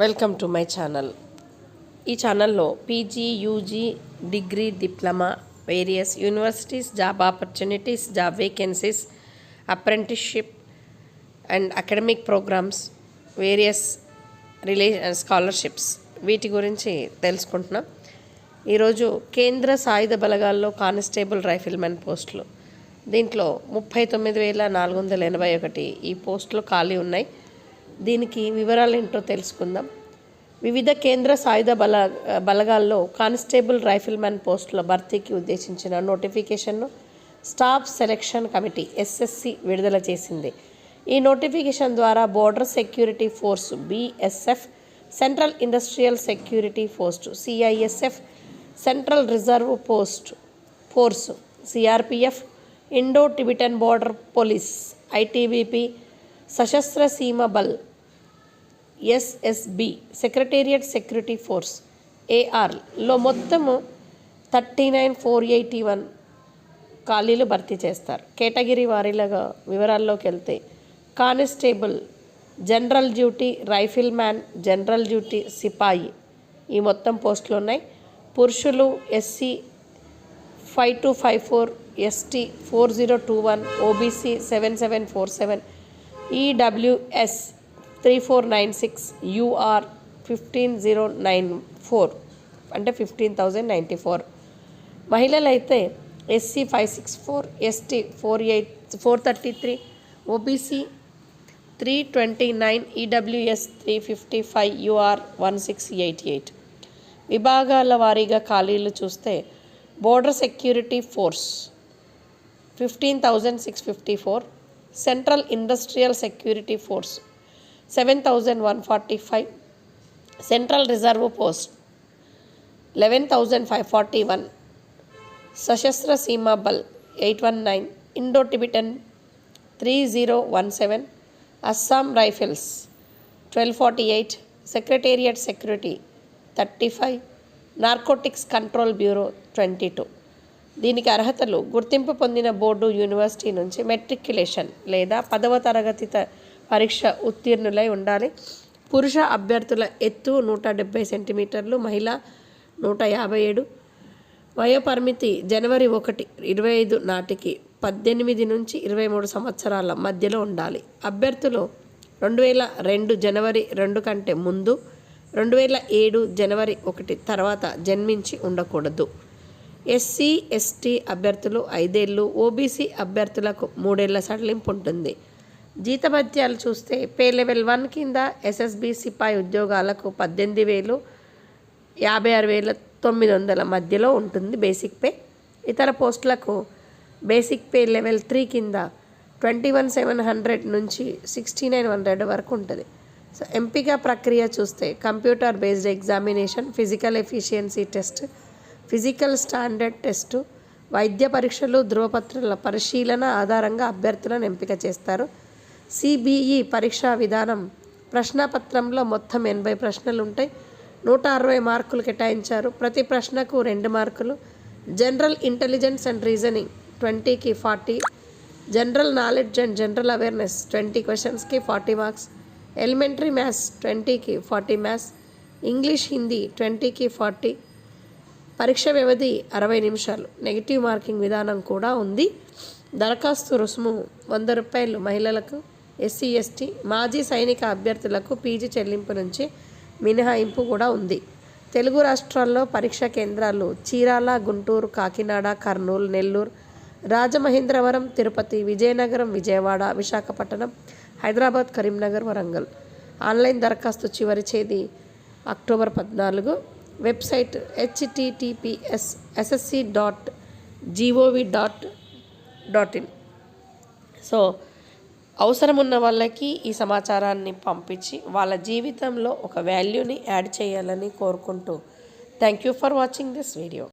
Welcome to my channel. ఈ ఛానల్లో PG, UG, degree, diploma, various universities, job opportunities, job vacancies, apprenticeship and academic programmes, various scholarships వీటి గురించి తెలుసుకుంటున్నాం. ఈరోజు కేంద్ర సాయుధ బలగాల్లో కానిస్టేబుల్ రైఫిల్మెన్ పోస్టులు, దీంట్లో 39,481 ఈ పోస్టులు ఖాళీ ఉన్నాయి. దీనికి వివరాలు ఏంటో తెలుసుకుందాం. వివిధ కేంద్ర సాయుధ బలగాల్లో కానిస్టేబుల్ రైఫిల్మెన్ పోస్టుల భర్తీకి ఉద్దేశించిన నోటిఫికేషన్ను స్టాఫ్ సెలక్షన్ కమిటీ ఎస్ఎస్సి విడుదల చేసింది. ఈ నోటిఫికేషన్ ద్వారా border security force BSF, central industrial security CISF, central reserve force CRPF, Indo Tibetan border police ITBP, Sashastra Seema Bal SSB, secretariat security force ఏఆర్లో మొత్తము 39,481 ఖాళీలు భర్తీ చేస్తారు. కేటగిరీ వారీలుగా వివరాల్లోకి వెళ్తే constable, general duty, rifleman, general duty, సిపాయి ఈ మొత్తం పోస్టులు ఉన్నాయి. పురుషులు SC 5254, ST 4021, OBC 7747, EWS 3496, UR 15,094 అంటే 15,094. మహిళలైతే SC 564, ST 433, OBC 329, EWS 355, UR 1688. విభాగాల వారీగా ఖాళీలు చూస్తే Border security Force 15,654, Central industrial Security Force 7,145, Central Reserve post 11,541, Sashastra Seema Bal 819, Indo Tibetan 3017, Assam Rifles 1248, Secretariat Security 35, Narcotics Control Bureau 22. దీనికి అర్హతలు గుర్తింపు పొందిన బోర్డు, యూనివర్సిటీ నుంచి మెట్రిక్యులేషన్ లేదా 10వ తరగతి పరీక్ష ఉత్తీర్ణులై ఉండాలి. పురుష అభ్యర్థుల ఎత్తు 170 సెంటీమీటర్లు, మహిళ 157. వయోపరిమితి జనవరి 1, 2025 నాటికి 18 నుంచి 23 సంవత్సరాల మధ్యలో ఉండాలి. అభ్యర్థులు 2002 జనవరి 2 కంటే ముందు, 2007 జనవరి 1 తర్వాత జన్మించి ఉండకూడదు. ఎస్సీ ఎస్టీ అభ్యర్థులు 5 ఏళ్ళు, ఓబీసీ అభ్యర్థులకు 3 ఏళ్ల సడలింపు ఉంటుంది. జీతభత్యాలు చూస్తే పే లెవెల్ 1 కింద ఎస్ఎస్బి సిపాయి ఉద్యోగాలకు 18,000, 56,900 మధ్యలో ఉంటుంది బేసిక్ పే. ఇతర పోస్టులకు బేసిక్ పే లెవెల్ 3 కింద 21,700 నుంచి 69,100 వరకు ఉంటుంది. సో ఎంపిక ప్రక్రియ చూస్తే computer based examination, physical efficiency test, physical standard test, వైద్య పరీక్షలు, ధృవపత్రాల పరిశీలన ఆధారంగా అభ్యర్థులను ఎంపిక చేస్తారు. సిబిఈ పరీక్షా విధానం, ప్రశ్నాపత్రంలో మొత్తం 80 ప్రశ్నలు ఉంటాయి. 160 మార్కులు కేటాయించారు. ప్రతి ప్రశ్నకు 2 మార్కులు. జనరల్ ఇంటెలిజెన్స్ అండ్ రీజనింగ్ 20కి 40, general knowledge and general awareness 20 క్వశ్చన్స్కి 40 మార్క్స్, ఎలిమెంటరీ మ్యాథ్స్ 20కి 40 మ్యాథ్స్, ఇంగ్లీష్ హిందీ 20కి 40. పరీక్ష వ్యవధి 60 నిమిషాలు. నెగిటివ్ మార్కింగ్ విధానం కూడా ఉంది. దరఖాస్తు రుసుము 100 రూపాయలు మహిళలకు, ఎస్సీ ఎస్టీ, మాజీ సైనిక అభ్యర్థులకు పీజీ చెల్లింపు నుంచి మినహాయింపు కూడా ఉంది. తెలుగు రాష్ట్రాల్లో పరీక్షా కేంద్రాలు చీరాల, గుంటూరు, కాకినాడ, కర్నూలు, నెల్లూరు, రాజమహేంద్రవరం, తిరుపతి, విజయనగరం, విజయవాడ, విశాఖపట్నం, హైదరాబాద్, కరీంనగర్, వరంగల్. ఆన్లైన్ దరఖాస్తు చివరి తేదీ అక్టోబర్ 14. Website https://ssc.gov.in. సో అవసరం ఉన్న వాళ్ళకి ఈ సమాచారాన్ని పంపించి వాళ్ళ జీవితంలో ఒక వాల్యూని యాడ్ చేయాలని కోరుకుంటూ thank you for watching this video.